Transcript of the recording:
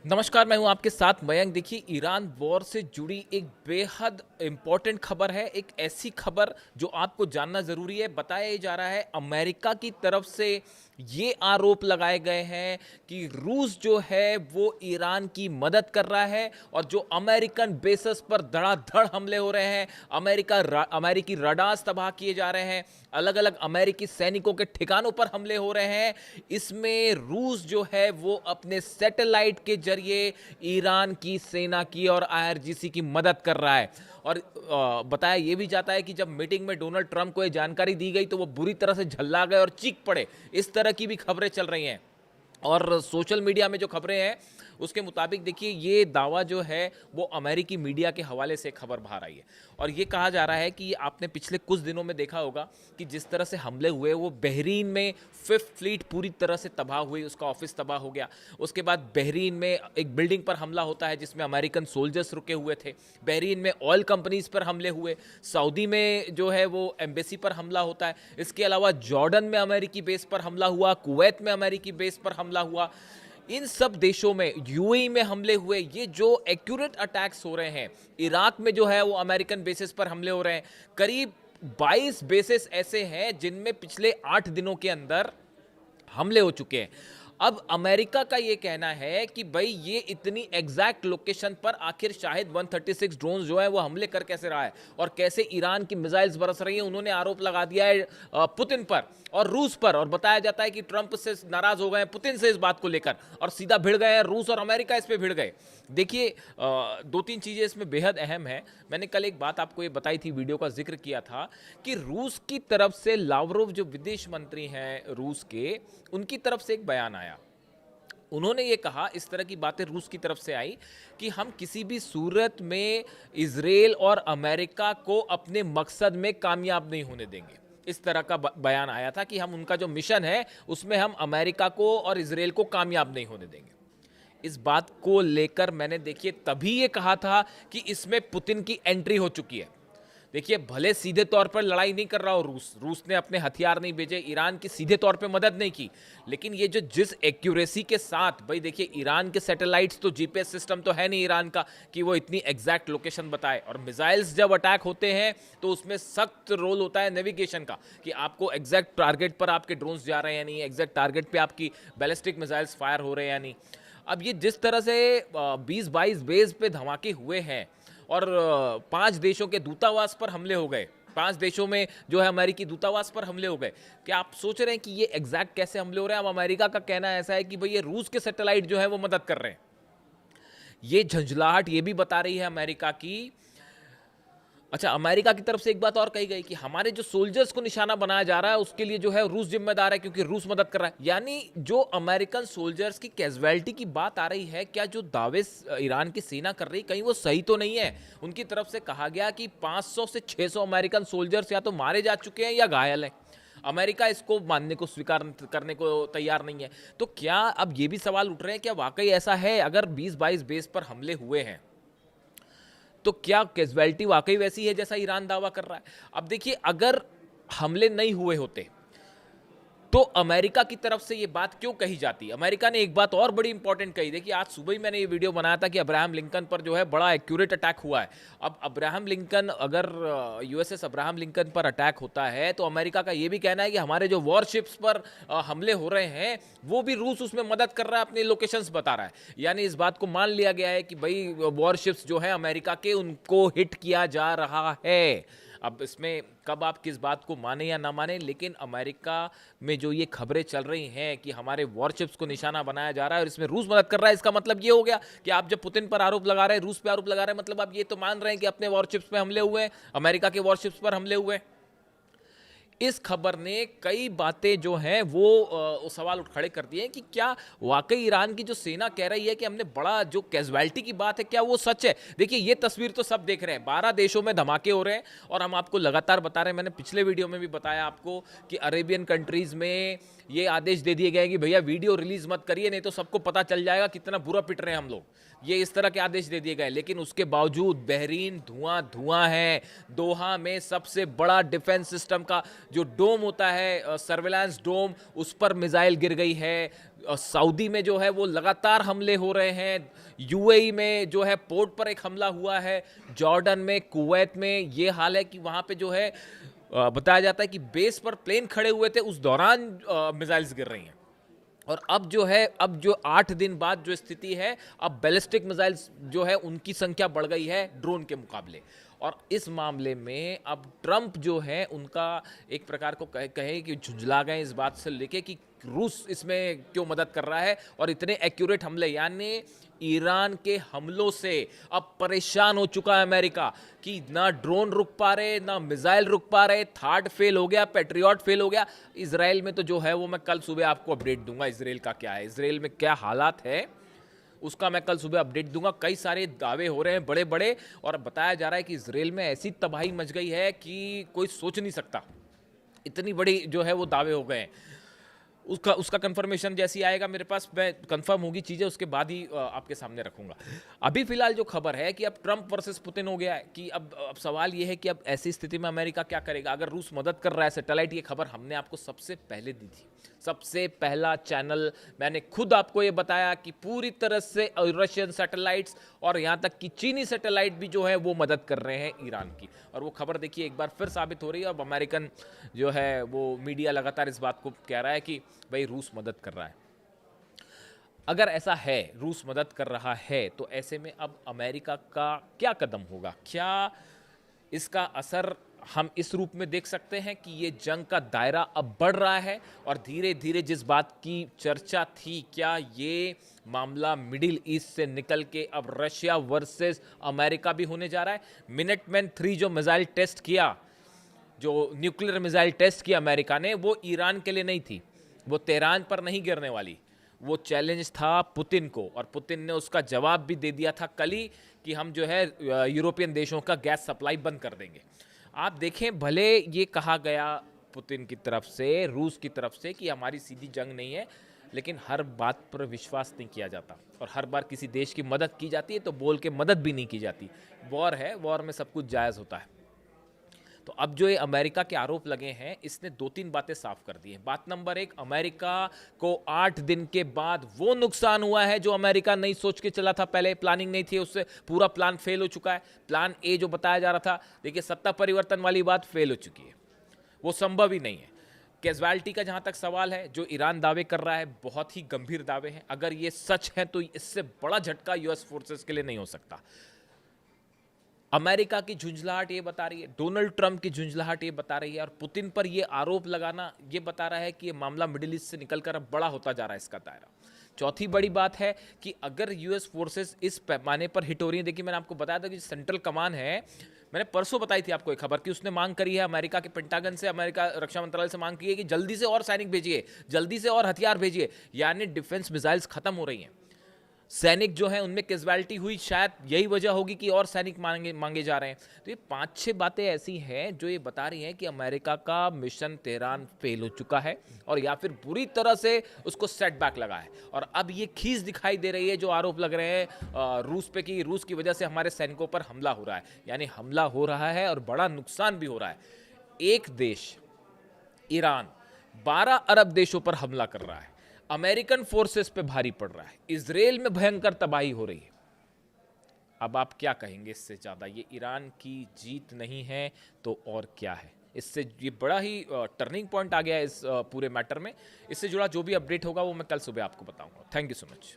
नमस्कार, मैं हूं आपके साथ मयंक। देखिए, ईरान वॉर से जुड़ी एक बेहद इंपॉर्टेंट खबर है। एक ऐसी खबर जो आपको जानना ज़रूरी है। बताया जा रहा है अमेरिका की तरफ से ये आरोप लगाए गए हैं कि रूस जो है वो ईरान की मदद कर रहा है और जो अमेरिकन बेसेस पर धड़ाधड़ हमले हो रहे हैं, अमेरिकी रडार्स तबाह किए जा रहे हैं, अलग अलग अमेरिकी सैनिकों के ठिकानों पर हमले हो रहे हैं। इसमें रूस जो है वो अपने सैटेलाइट के जरिए ईरान की सेना की और आईआरजीसी की मदद कर रहा है। और बताया ये भी जाता है कि जब मीटिंग में डोनाल्ड ट्रंप को ये जानकारी दी गई तो वो बुरी तरह से झल्ला गए और चीख पड़े। इस तरह की भी खबरें चल रही हैं और सोशल मीडिया में जो खबरें हैं उसके मुताबिक देखिए, ये दावा जो है वो अमेरिकी मीडिया के हवाले से खबर बाहर आई है और ये कहा जा रहा है कि आपने पिछले कुछ दिनों में देखा होगा कि जिस तरह से हमले हुए वो बहरीन में फिफ्थ फ्लीट पूरी तरह से तबाह हुई, उसका ऑफिस तबाह हो गया। उसके बाद बहरीन में एक बिल्डिंग पर हमला होता है जिसमें अमेरिकन सोल्जर्स रुके हुए थे। बहरीन में ऑयल कंपनीज पर हमले हुए। सऊदी में जो है वो एम्बेसी पर हमला होता है। इसके अलावा जॉर्डन में अमेरिकी बेस पर हमला हुआ, कुवैत में अमेरिकी बेस पर हमला हुआ। इन सब देशों में, यूएई में हमले हुए। ये जो एक्यूरेट अटैक्स हो रहे हैं, इराक में जो है वो अमेरिकन बेसिस पर हमले हो रहे हैं। करीब 22 बेसिस ऐसे हैं जिनमें पिछले 8 दिनों के अंदर हमले हो चुके हैं। अब अमेरिका का ये कहना है कि भाई ये इतनी एग्जैक्ट लोकेशन पर आखिर शाहिद 136 ड्रोन जो है वो हमले कर कैसे रहा है और कैसे ईरान की मिसाइल्स बरस रही हैं। उन्होंने आरोप लगा दिया है पुतिन पर और रूस पर, और बताया जाता है कि ट्रंप से नाराज हो गए हैं पुतिन से इस बात को लेकर और सीधा भिड़ गए हैं। रूस और अमेरिका इस पे भिड़ गए। देखिए, दो तीन चीजें इसमें बेहद अहम है। मैंने कल एक बात आपको ये बताई थी, वीडियो का जिक्र किया था कि रूस की तरफ से लावरोव जो विदेश मंत्री हैं रूस के, उनकी तरफ से एक बयान आया। उन्होंने ये कहा, इस तरह की बातें रूस की तरफ से आई कि हम किसी भी सूरत में इजराइल और अमेरिका को अपने मकसद में कामयाब नहीं होने देंगे। इस तरह का बयान आया था कि हम उनका जो मिशन है उसमें हम अमेरिका को और इजराइल को कामयाब नहीं होने देंगे। इस बात को लेकर मैंने देखिए तभी ये कहा था कि इसमें पुतिन की एंट्री हो चुकी है। देखिए, भले सीधे तौर पर लड़ाई नहीं कर रहा हो रूस ने अपने हथियार नहीं भेजे, ईरान की सीधे तौर पे मदद नहीं की, लेकिन ये जो जिस एक्यूरेसी के साथ, भाई देखिए, ईरान के सैटेलाइट्स तो जीपीएस सिस्टम तो है नहीं ईरान का कि वो इतनी एग्जैक्ट लोकेशन बताए, और मिसाइल्स जब अटैक होते हैं तो उसमें सख्त रोल होता है नेविगेशन का कि आपको एग्जैक्ट टारगेट पर आपके ड्रोन्स जा रहे हैं या नहीं, एग्जैक्ट टारगेट पे आपकी बैलिस्टिक मिसाइल्स फायर हो रहे हैं या नहीं। अब ये जिस तरह से 20-22 बेस पे धमाके हुए हैं और 5 देशों के दूतावास पर हमले हो गए, 5 देशों में जो है अमेरिकी दूतावास पर हमले हो गए, क्या आप सोच रहे हैं कि ये एग्जैक्ट कैसे हमले हो रहे हैं? अब अमेरिका का कहना ऐसा है कि भाई ये रूस के सैटेलाइट जो है वो मदद कर रहे हैं। ये झंझलाहट ये भी बता रही है अमेरिका की। अच्छा, अमेरिका की तरफ से एक बात और कही गई कि हमारे जो सोल्जर्स को निशाना बनाया जा रहा है उसके लिए जो है रूस जिम्मेदार है क्योंकि रूस मदद कर रहा है। यानी जो अमेरिकन सोल्जर्स की कैजुअलिटी की बात आ रही है, क्या जो दावे ईरान की सेना कर रही कहीं वो सही तो नहीं है? उनकी तरफ से कहा गया कि 500 से 600 अमेरिकन सोल्जर्स या तो मारे जा चुके हैं या घायल हैं। अमेरिका इसको मानने को, स्वीकार करने को तैयार नहीं है। तो क्या अब ये भी सवाल उठ रहे हैं, क्या वाकई ऐसा है? अगर 20-22 बेस पर हमले हुए हैं तो क्या कैजुअलिटी वाकई वैसी है जैसा ईरान दावा कर रहा है? अब देखिए, अगर हमले नहीं हुए होते तो अमेरिका की तरफ से ये बात क्यों कही जाती? अमेरिका ने एक बात और बड़ी इंपॉर्टेंट कही। देखिए, आज सुबह ही मैंने ये वीडियो बनाया था कि अब्राहम लिंकन पर जो है बड़ा एक्यूरेट अटैक हुआ है। अब अब्राहम लिंकन, अगर यूएसएस अब्राहम लिंकन पर अटैक होता है तो अमेरिका का ये भी कहना है कि हमारे जो वॉरशिप्स पर हमले हो रहे हैं वो भी रूस उसमें मदद कर रहा है, अपने लोकेशंस बता रहा है। यानी इस बात को मान लिया गया है कि भाई वॉरशिप्स जो है अमेरिका के, उनको हिट किया जा रहा है। अब इसमें कब आप किस बात को माने या ना माने, लेकिन अमेरिका में जो ये खबरें चल रही हैं कि हमारे वॉरशिप्स को निशाना बनाया जा रहा है और इसमें रूस मदद कर रहा है, इसका मतलब ये हो गया कि आप जब पुतिन पर आरोप लगा रहे हैं, रूस पे आरोप लगा रहे हैं, मतलब आप ये तो मान रहे हैं कि अपने वॉरशिप्स पे हमले हुए हैं, अमेरिका के वॉरशिप्स पर हमले हुए हैं। इस खबर ने कई बातें जो हैं वो सवाल उठ खड़े कर दिए हैं कि क्या वाकई ईरान की जो सेना कह रही है कि हमने बड़ा, जो कैजुअलिटी की बात है, क्या वो सच है? देखिए, ये तस्वीर तो सब देख रहे हैं, 12 देशों में धमाके हो रहे हैं और हम आपको लगातार बता रहे हैं। मैंने पिछले वीडियो में भी बताया आपको कि अरेबियन कंट्रीज में ये आदेश दे दिए गए हैं कि भैया वीडियो रिलीज मत करिए, नहीं तो सबको पता चल जाएगा कितना बुरा पिट रहे हैं हम लोग। ये इस तरह के आदेश दे दिए गए, लेकिन उसके बावजूद बहरीन धुआं धुआं है। दोहा में सबसे बड़ा डिफेंस सिस्टम का जो डोम होता है, सर्वेलांस डोम, उस पर मिसाइल गिर गई है। सऊदी में जो है वो लगातार हमले हो रहे हैं, यूएई में जो है पोर्ट पर एक हमला हुआ है, जॉर्डन में, कुवैत में ये हाल है कि वहाँ पे जो है बताया जाता है कि बेस पर प्लेन खड़े हुए थे, उस दौरान मिसाइल्स गिर रही हैं। और अब जो है, अब जो 8 दिन बाद जो स्थिति है, अब बैलिस्टिक मिसाइल्स जो है उनकी संख्या बढ़ गई है ड्रोन के मुकाबले। और इस मामले में अब ट्रंप जो है उनका एक प्रकार को कहे कि झुंझला गए इस बात से लेके कि रूस इसमें क्यों मदद कर रहा है, और इतने एक्यूरेट हमले, यानी ईरान के हमलों से अब परेशान हो चुका है अमेरिका कि ना ड्रोन रुक पा रहे, ना मिसाइल रुक पा रहे, थार्ड फेल हो गया, पेट्रियट फेल हो गया। इसराइल में तो जो है वो मैं कल सुबह आपको अपडेट दूंगा, इसराइल का क्या है, इसराइल में क्या हालात है उसका मैं कल सुबह अपडेट दूंगा। कई सारे दावे हो रहे हैं बड़े बड़े, और बताया जा रहा है कि इसराइल में ऐसी तबाही मच गई है कि कोई सोच नहीं सकता, इतनी बड़ी जो है वो दावे हो गए हैं। उसका कंफर्मेशन जैसी आएगा मेरे पास, मैं कंफर्म होगी चीज़ें उसके बाद ही आपके सामने रखूंगा। अभी फिलहाल जो खबर है कि अब ट्रंप वर्सेस पुतिन हो गया है, कि अब सवाल ये है कि अब ऐसी स्थिति में अमेरिका क्या करेगा अगर रूस मदद कर रहा है सैटेलाइट। ये खबर हमने आपको सबसे पहले दी थी, सबसे पहला चैनल, मैंने खुद आपको ये बताया कि पूरी तरह से रशियन सैटेलाइट्स और यहाँ तक कि चीनी सैटेलाइट भी जो है वो मदद कर रहे हैं ईरान की। और वो खबर देखिए एक बार फिर साबित हो रही है। अब अमेरिकन जो है वो मीडिया लगातार इस बात को कह रहा है कि भाई रूस मदद कर रहा है। अगर ऐसा है, रूस मदद कर रहा है, तो ऐसे में अब अमेरिका का क्या कदम होगा, क्या इसका असर हम इस रूप में देख सकते हैं कि ये जंग का दायरा अब बढ़ रहा है और धीरे धीरे जिस बात की चर्चा थी, क्या ये मामला मिडिल ईस्ट से निकल के अब रशिया वर्सेस अमेरिका भी होने जा रहा है। मिनटमैन 3 जो मिसाइल टेस्ट किया, जो न्यूक्लियर मिसाइल टेस्ट किया अमेरिका ने, वो ईरान के लिए नहीं थी, वो तेहरान पर नहीं गिरने वाली, वो चैलेंज था पुतिन को, और पुतिन ने उसका जवाब भी दे दिया था कल ही कि हम जो है यूरोपियन देशों का गैस सप्लाई बंद कर देंगे। आप देखें, भले ये कहा गया पुतिन की तरफ से, रूस की तरफ से कि हमारी सीधी जंग नहीं है, लेकिन हर बात पर विश्वास नहीं किया जाता, और हर बार किसी देश की मदद की जाती है तो बोल के मदद भी नहीं की जाती। वॉर है, वॉर में सब कुछ जायज़ होता है। तो अब जो ये अमेरिका के आरोप लगे हैं, इसने 2-3 बातें साफ कर दी हैं। बात नंबर 1, अमेरिका को 8 दिन के बाद वो नुकसान हुआ है जो अमेरिका नहीं सोच के चला था, पहले प्लानिंग नहीं थी, उससे पूरा प्लान फेल हो चुका है। प्लान ए जो बताया जा रहा था, देखिए सत्ता परिवर्तन वाली बात फेल हो चुकी है, वो संभव ही नहीं है। कैजुअलिटी का जहां तक सवाल है, जो ईरान दावे कर रहा है, बहुत ही गंभीर दावे हैं। अगर ये सच है तो इससे बड़ा झटका यूएस फोर्सेस के लिए नहीं हो सकता। अमेरिका की झुंझलाहट ये बता रही है, डोनाल्ड ट्रंप की झुंझलाहट ये बता रही है, और पुतिन पर ये आरोप लगाना ये बता रहा है कि ये मामला मिडिल ईस्ट से निकलकर अब बड़ा होता जा रहा है इसका दायरा। चौथी बड़ी बात है कि अगर यूएस फोर्सेस इस पैमाने पर हिट हो रही है, देखिए मैंने आपको बताया था कि सेंट्रल कमान है, मैंने परसों बताई थी आपको एक खबर कि उसने मांग करी है अमेरिका के पेंटागन से, अमेरिका रक्षा मंत्रालय से मांग की है कि जल्दी से और सैनिक भेजिए, जल्दी से और हथियार भेजिए, यानी डिफेंस मिसाइल्स खत्म हो रही हैं। सैनिक जो है उनमें कैजुअलिटी हुई, शायद यही वजह होगी कि और सैनिक मांगे जा रहे हैं। तो ये 5-6 बातें ऐसी हैं जो ये बता रही हैं कि अमेरिका का मिशन तेहरान फेल हो चुका है, और या फिर बुरी तरह से उसको सेटबैक लगा है। और अब ये खींच दिखाई दे रही है जो आरोप लग रहे हैं रूस पे कि रूस की वजह से हमारे सैनिकों पर हमला हो रहा है, यानी हमला हो रहा है और बड़ा नुकसान भी हो रहा है। एक देश ईरान 12 अरब देशों पर हमला कर रहा है, अमेरिकन फोर्सेस पे भारी पड़ रहा है, इजराइल में भयंकर तबाही हो रही है। अब आप क्या कहेंगे इससे ज़्यादा? ये ईरान की जीत नहीं है तो और क्या है? इससे ये बड़ा ही टर्निंग पॉइंट आ गया है इस पूरे मैटर में। इससे जुड़ा जो भी अपडेट होगा वो मैं कल सुबह आपको बताऊंगा। Thank you so much.